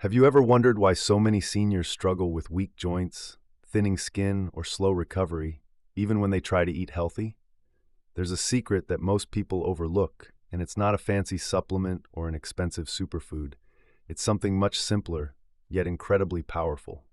Have you ever wondered why so many seniors struggle with weak joints, thinning skin, or slow recovery, even when they try to eat healthy? There's a secret that most people overlook, and it's not a fancy supplement or an expensive superfood. It's something much simpler, yet incredibly powerful.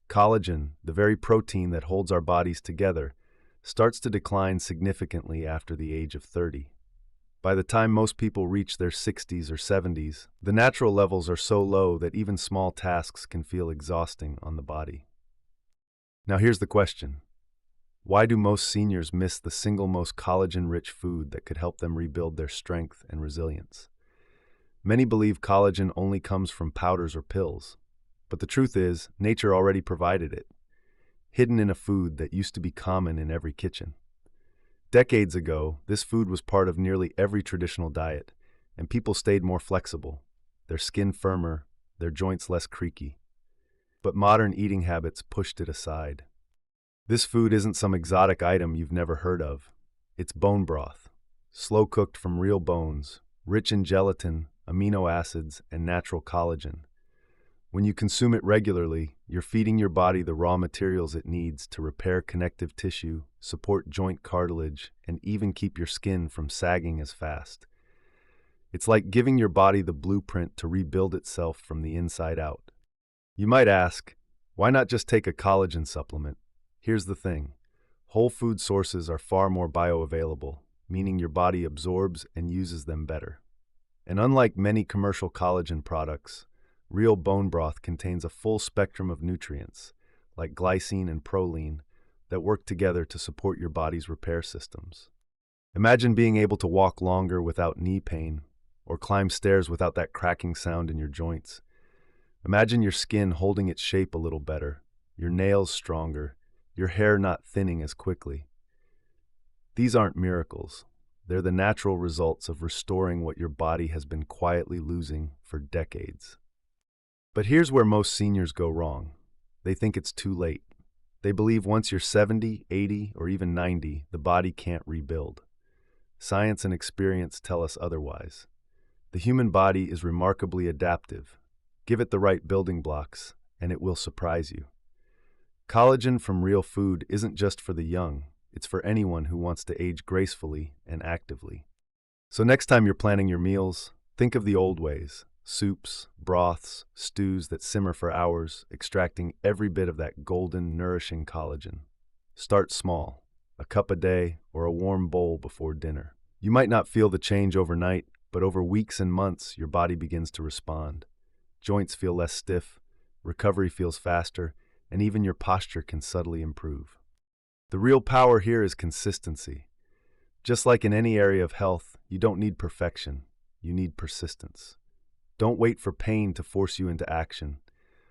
Collagen, the very protein that holds our bodies together, starts to decline significantly after the age of 30. By the time most people reach their 60s or 70s, the natural levels are so low that even small tasks can feel exhausting on the body. Now here's the question. Why do most seniors miss the single most collagen-rich food that could help them rebuild their strength and resilience? Many believe collagen only comes from powders or pills, but the truth is, nature already provided it, hidden in a food that used to be common in every kitchen. Decades ago, this food was part of nearly every traditional diet, and people stayed more flexible, their skin firmer, their joints less creaky. But modern eating habits pushed it aside. This food isn't some exotic item you've never heard of. It's bone broth, slow-cooked from real bones, rich in gelatin, amino acids, and natural collagen. When you consume it regularly, you're feeding your body the raw materials it needs to repair connective tissue, support joint cartilage, and even keep your skin from sagging as fast. It's like giving your body the blueprint to rebuild itself from the inside out. You might ask, why not just take a collagen supplement? Here's the thing. Whole food sources are far more bioavailable, meaning your body absorbs and uses them better. And unlike many commercial collagen products, real bone broth contains a full spectrum of nutrients, like glycine and proline, that work together to support your body's repair systems. Imagine being able to walk longer without knee pain, or climb stairs without that cracking sound in your joints. Imagine your skin holding its shape a little better, your nails stronger, your hair not thinning as quickly. These aren't miracles. They're the natural results of restoring what your body has been quietly losing for decades. But here's where most seniors go wrong. They think it's too late. They believe once you're 70, 80, or even 90, the body can't rebuild. Science and experience tell us otherwise. The human body is remarkably adaptive. Give it the right building blocks, and it will surprise you. Collagen from real food isn't just for the young. It's for anyone who wants to age gracefully and actively. So next time you're planning your meals, think of the old ways. Soups, broths, stews that simmer for hours, extracting every bit of that golden, nourishing collagen. Start small, a cup a day or a warm bowl before dinner. You might not feel the change overnight, but over weeks and months, your body begins to respond. Joints feel less stiff, recovery feels faster, and even your posture can subtly improve. The real power here is consistency. Just like in any area of health, you don't need perfection, you need persistence. Don't wait for pain to force you into action.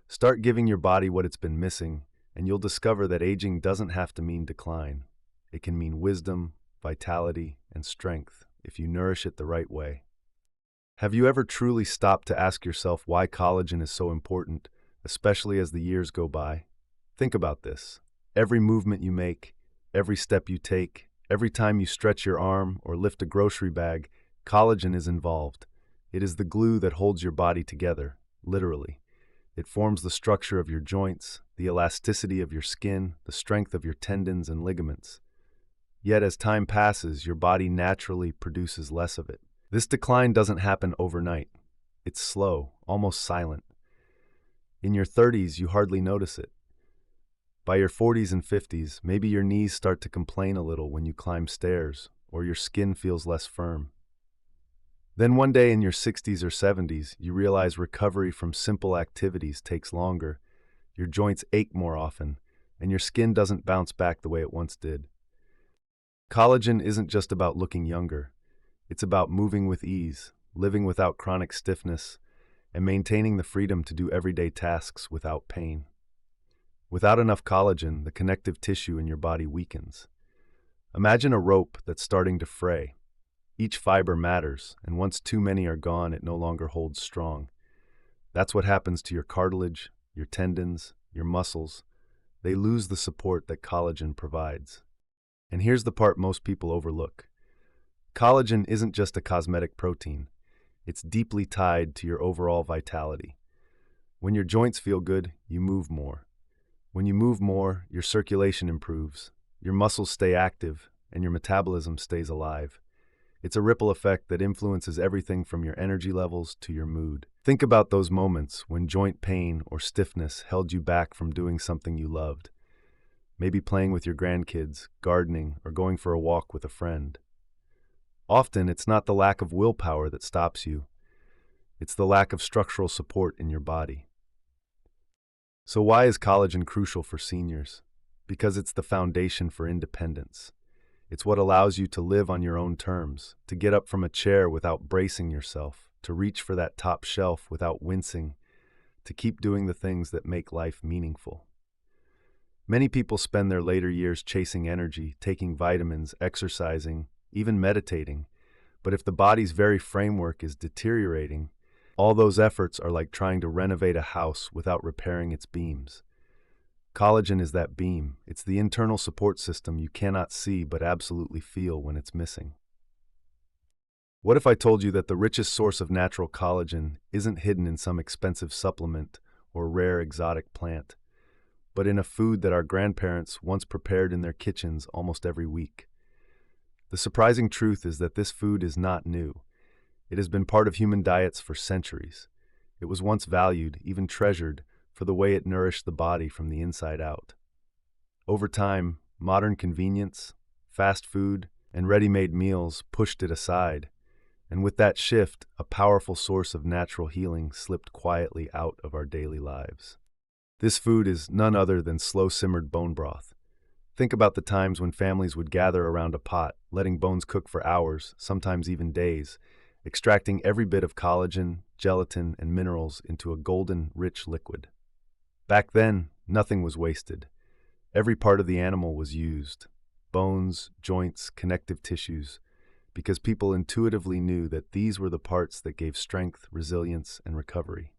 Start giving your body what it's been missing, and you'll discover that aging doesn't have to mean decline. It can mean wisdom, vitality, and strength if you nourish it the right way. Have you ever truly stopped to ask yourself why collagen is so important, especially as the years go by? Think about this. Every movement you make, every step you take, every time you stretch your arm or lift a grocery bag, collagen is involved. It is the glue that holds your body together, literally. It forms the structure of your joints, the elasticity of your skin, the strength of your tendons and ligaments. Yet as time passes, your body naturally produces less of it. This decline doesn't happen overnight. It's slow, almost silent. In your 30s, you hardly notice it. By your 40s and 50s, maybe your knees start to complain a little when you climb stairs, or your skin feels less firm. Then one day in your 60s or 70s, you realize recovery from simple activities takes longer, your joints ache more often, and your skin doesn't bounce back the way it once did. Collagen isn't just about looking younger. It's about moving with ease, living without chronic stiffness, and maintaining the freedom to do everyday tasks without pain. Without enough collagen, the connective tissue in your body weakens. Imagine a rope that's starting to fray. Each fiber matters, and once too many are gone, it no longer holds strong. That's what happens to your cartilage, your tendons, your muscles. They lose the support that collagen provides. And here's the part most people overlook. Collagen isn't just a cosmetic protein. It's deeply tied to your overall vitality. When your joints feel good, you move more. When you move more, your circulation improves, your muscles stay active, and your metabolism stays alive. It's a ripple effect that influences everything from your energy levels to your mood. Think about those moments when joint pain or stiffness held you back from doing something you loved. Maybe playing with your grandkids, gardening, or going for a walk with a friend. Often, it's not the lack of willpower that stops you. It's the lack of structural support in your body. So why is collagen crucial for seniors? Because it's the foundation for independence. It's what allows you to live on your own terms, to get up from a chair without bracing yourself, to reach for that top shelf without wincing, to keep doing the things that make life meaningful. Many people spend their later years chasing energy, taking vitamins, exercising, even meditating. But if the body's very framework is deteriorating, all those efforts are like trying to renovate a house without repairing its beams. Collagen is that beam. It's the internal support system you cannot see but absolutely feel when it's missing. What if I told you that the richest source of natural collagen isn't hidden in some expensive supplement or rare exotic plant, but in a food that our grandparents once prepared in their kitchens almost every week? The surprising truth is that this food is not new. It has been part of human diets for centuries. It was once valued, even treasured, for the way it nourished the body from the inside out. Over time, modern convenience, fast food, and ready-made meals pushed it aside, and with that shift, a powerful source of natural healing slipped quietly out of our daily lives. This food is none other than slow-simmered bone broth. Think about the times when families would gather around a pot, letting bones cook for hours, sometimes even days, extracting every bit of collagen, gelatin, and minerals into a golden, rich liquid. Back then, nothing was wasted. Every part of the animal was used: bones, joints, connective tissues, because people intuitively knew that these were the parts that gave strength, resilience, and recovery.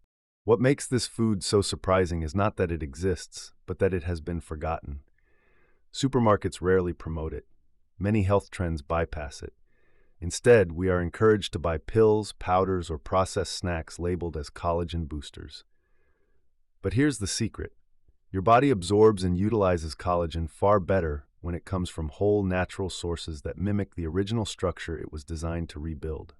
What makes this food so surprising is not that it exists, but that it has been forgotten. Supermarkets rarely promote it. Many health trends bypass it. Instead, we are encouraged to buy pills, powders, or processed snacks labeled as collagen boosters. But here's the secret. Your body absorbs and utilizes collagen far better when it comes from whole, natural sources that mimic the original structure it was designed to rebuild.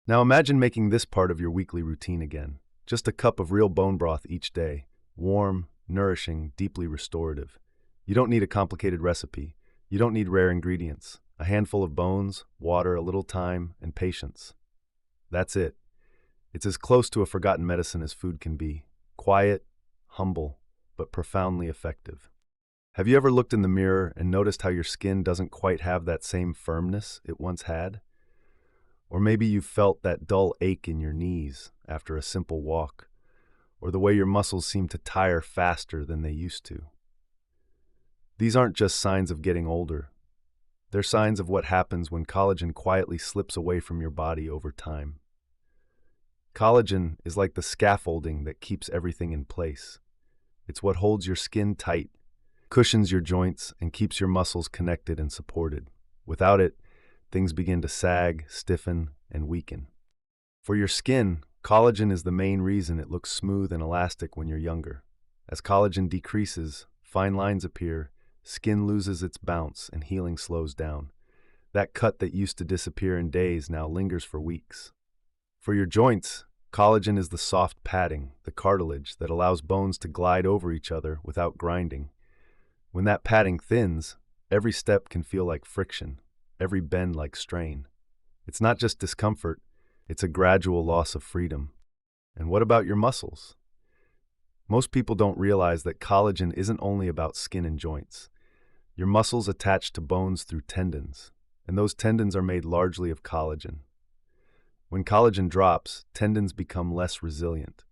Now imagine making this part of your weekly routine again. Just a cup of real bone broth each day. Warm, nourishing, deeply restorative. You don't need a complicated recipe. You don't need rare ingredients. A handful of bones, water, a little time, and patience. That's it. It's as close to a forgotten medicine as food can be. Quiet, humble, but profoundly effective. Have you ever looked in the mirror and noticed how your skin doesn't quite have that same firmness it once had? Or maybe you've felt that dull ache in your knees after a simple walk, or the way your muscles seem to tire faster than they used to. These aren't just signs of getting older. They're signs of what happens when collagen quietly slips away from your body over time. Collagen is like the scaffolding that keeps everything in place. It's what holds your skin tight, cushions your joints, and keeps your muscles connected and supported. Without it, things begin to sag, stiffen, and weaken. For your skin, collagen is the main reason it looks smooth and elastic when you're younger. As collagen decreases, fine lines appear, skin loses its bounce, and healing slows down. That cut that used to disappear in days now lingers for weeks. For your joints, collagen is the soft padding, the cartilage that allows bones to glide over each other without grinding. When that padding thins, every step can feel like friction, every bend like strain. It's not just discomfort, it's a gradual loss of freedom. And what about your muscles? Most people don't realize that collagen isn't only about skin and joints. Your muscles attach to bones through tendons, and those tendons are made largely of collagen. When collagen drops, tendons become less resilient.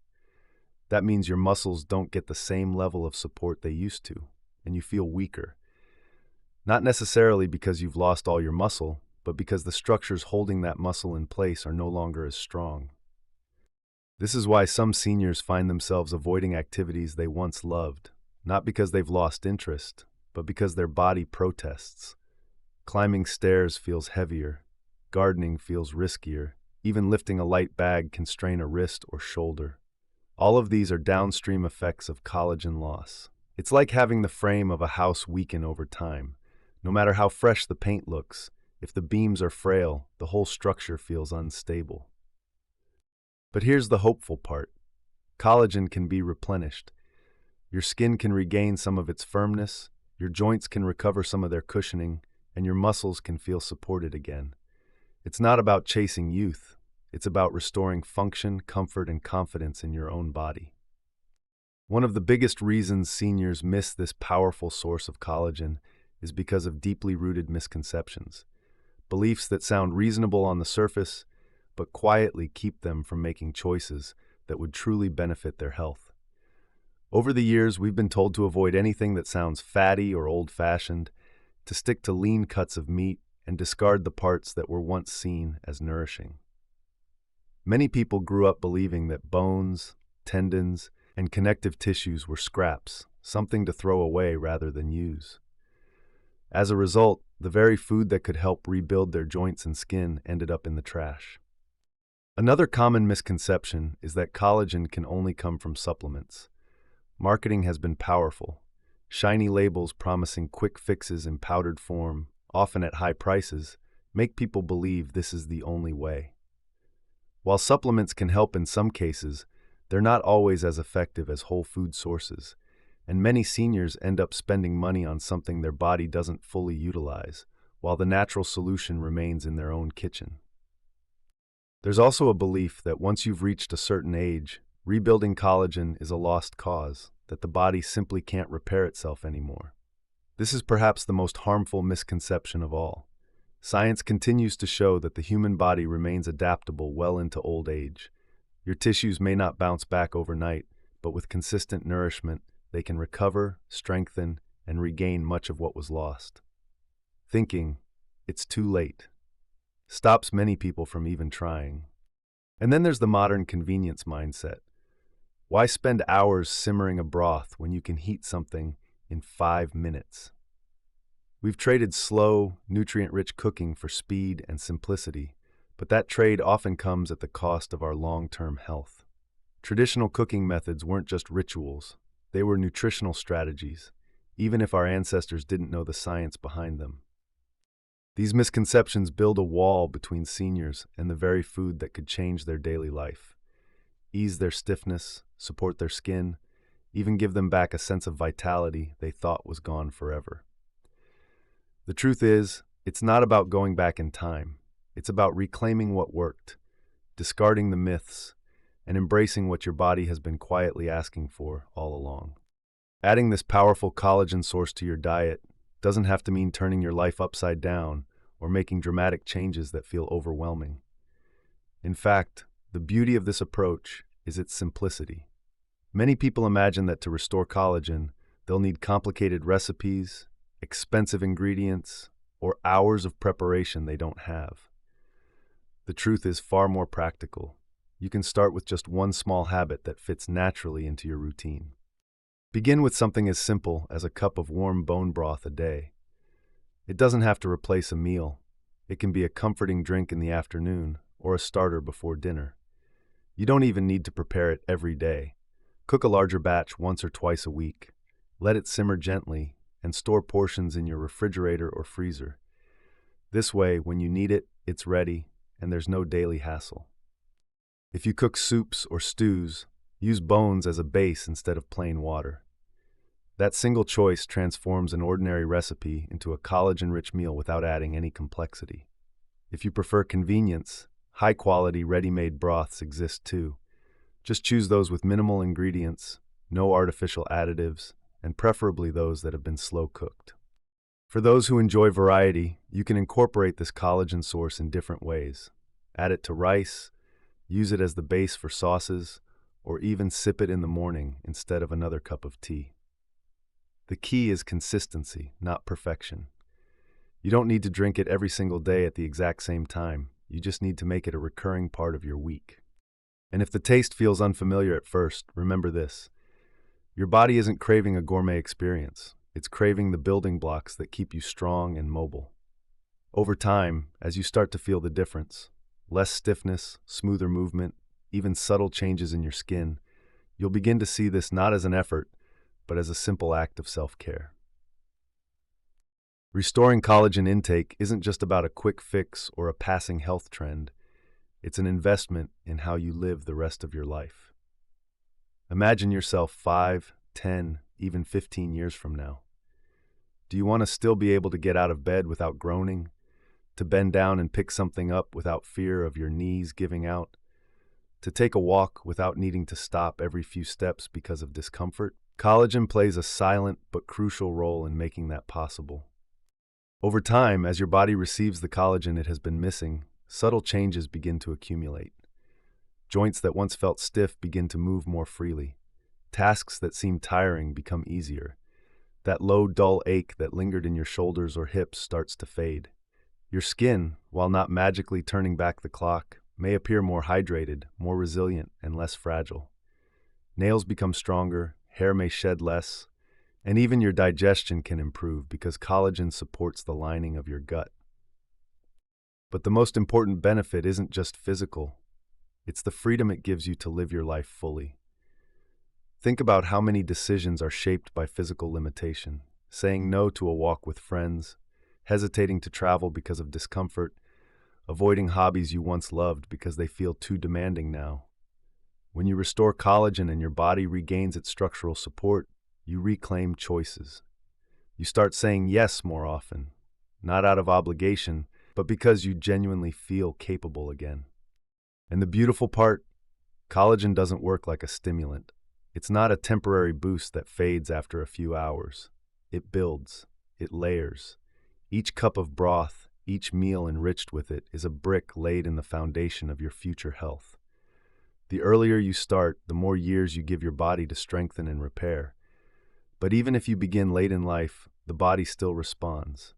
That means your muscles don't get the same level of support they used to, and you feel weaker. Not necessarily because you've lost all your muscle, but because the structures holding that muscle in place are no longer as strong. This is why some seniors find themselves avoiding activities they once loved, not because they've lost interest, but because their body protests. Climbing stairs feels heavier, gardening feels riskier, even lifting a light bag can strain a wrist or shoulder. All of these are downstream effects of collagen loss. It's like having the frame of a house weaken over time. No matter how fresh the paint looks, if the beams are frail, the whole structure feels unstable. But here's the hopeful part. Collagen can be replenished. Your skin can regain some of its firmness, your joints can recover some of their cushioning, and your muscles can feel supported again. It's not about chasing youth. It's about restoring function, comfort, and confidence in your own body. One of the biggest reasons seniors miss this powerful source of collagen is because of deeply rooted misconceptions. Beliefs that sound reasonable on the surface, but quietly keep them from making choices that would truly benefit their health. Over the years, we've been told to avoid anything that sounds fatty or old-fashioned, to stick to lean cuts of meat, and discard the parts that were once seen as nourishing. Many people grew up believing that bones, tendons, and connective tissues were scraps, something to throw away rather than use. As a result, the very food that could help rebuild their joints and skin ended up in the trash. Another common misconception is that collagen can only come from supplements. Marketing has been powerful. Shiny labels promising quick fixes in powdered form, often at high prices, make people believe this is the only way. While supplements can help in some cases, they're not always as effective as whole food sources, and many seniors end up spending money on something their body doesn't fully utilize, while the natural solution remains in their own kitchen. There's also a belief that once you've reached a certain age, rebuilding collagen is a lost cause, that the body simply can't repair itself anymore. This is perhaps the most harmful misconception of all. Science continues to show that the human body remains adaptable well into old age. Your tissues may not bounce back overnight, but with consistent nourishment, they can recover, strengthen, and regain much of what was lost. Thinking, "It's too late," stops many people from even trying. And then there's the modern convenience mindset. Why spend hours simmering a broth when you can heat something in 5 minutes? We've traded slow, nutrient-rich cooking for speed and simplicity, but that trade often comes at the cost of our long-term health. Traditional cooking methods weren't just rituals, they were nutritional strategies, even if our ancestors didn't know the science behind them. These misconceptions build a wall between seniors and the very food that could change their daily life, ease their stiffness, support their skin, even give them back a sense of vitality they thought was gone forever. The truth is, it's not about going back in time. It's about reclaiming what worked, discarding the myths, and embracing what your body has been quietly asking for all along. Adding this powerful collagen source to your diet doesn't have to mean turning your life upside down or making dramatic changes that feel overwhelming. In fact, the beauty of this approach is its simplicity. Many people imagine that to restore collagen, they'll need complicated recipes, expensive ingredients, or hours of preparation they don't have. The truth is far more practical. You can start with just one small habit that fits naturally into your routine. Begin with something as simple as a cup of warm bone broth a day. It doesn't have to replace a meal. It can be a comforting drink in the afternoon or a starter before dinner. You don't even need to prepare it every day. Cook a larger batch once or twice a week. Let it simmer gently and store portions in your refrigerator or freezer. This way, when you need it, it's ready and there's no daily hassle. If you cook soups or stews, use bones as a base instead of plain water. That single choice transforms an ordinary recipe into a collagen-rich meal without adding any complexity. If you prefer convenience, high-quality ready-made broths exist too. Just choose those with minimal ingredients, no artificial additives, and preferably those that have been slow cooked. For those who enjoy variety, you can incorporate this collagen source in different ways. Add it to rice, use it as the base for sauces, or even sip it in the morning instead of another cup of tea. The key is consistency, not perfection. You don't need to drink it every single day at the exact same time. You just need to make it a recurring part of your week. And if the taste feels unfamiliar at first, remember this. Your body isn't craving a gourmet experience. It's craving the building blocks that keep you strong and mobile. Over time, as you start to feel the difference, less stiffness, smoother movement, even subtle changes in your skin, You'll begin to see this not as an effort, but as a simple act of self-care. Restoring collagen intake isn't just about a quick fix or a passing health trend. It's an investment in how you live the rest of your life. Imagine yourself 5, 10, even 15 years from now. Do you want to still be able to get out of bed without groaning? To bend down and pick something up without fear of your knees giving out? To take a walk without needing to stop every few steps because of discomfort? Collagen plays a silent but crucial role in making that possible. Over time, as your body receives the collagen it has been missing, subtle changes begin to accumulate. Joints that once felt stiff begin to move more freely. Tasks that seemed tiring become easier. That low, dull ache that lingered in your shoulders or hips starts to fade. Your skin, while not magically turning back the clock, may appear more hydrated, more resilient, and less fragile. Nails become stronger, hair may shed less, and even your digestion can improve because collagen supports the lining of your gut. But the most important benefit isn't just physical. It's the freedom it gives you to live your life fully. Think about how many decisions are shaped by physical limitation. Saying no to a walk with friends, hesitating to travel because of discomfort, avoiding hobbies you once loved because they feel too demanding now. When you restore collagen and your body regains its structural support, you reclaim choices. You start saying yes more often, not out of obligation, but because you genuinely feel capable again. And the beautiful part, collagen doesn't work like a stimulant. It's not a temporary boost that fades after a few hours. It builds, it layers. Each cup of broth, each meal enriched with it, is a brick laid in the foundation of your future health. The earlier you start, the more years you give your body to strengthen and repair. But even if you begin late in life, the body still responds.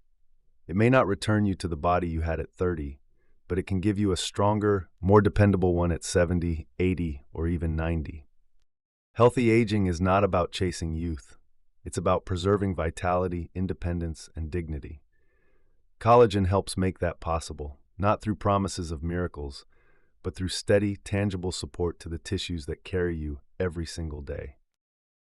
It may not return you to the body you had at 30, but it can give you a stronger, more dependable one at 70, 80, or even 90. Healthy aging is not about chasing youth. It's about preserving vitality, independence, and dignity. Collagen helps make that possible, not through promises of miracles, but through steady, tangible support to the tissues that carry you every single day.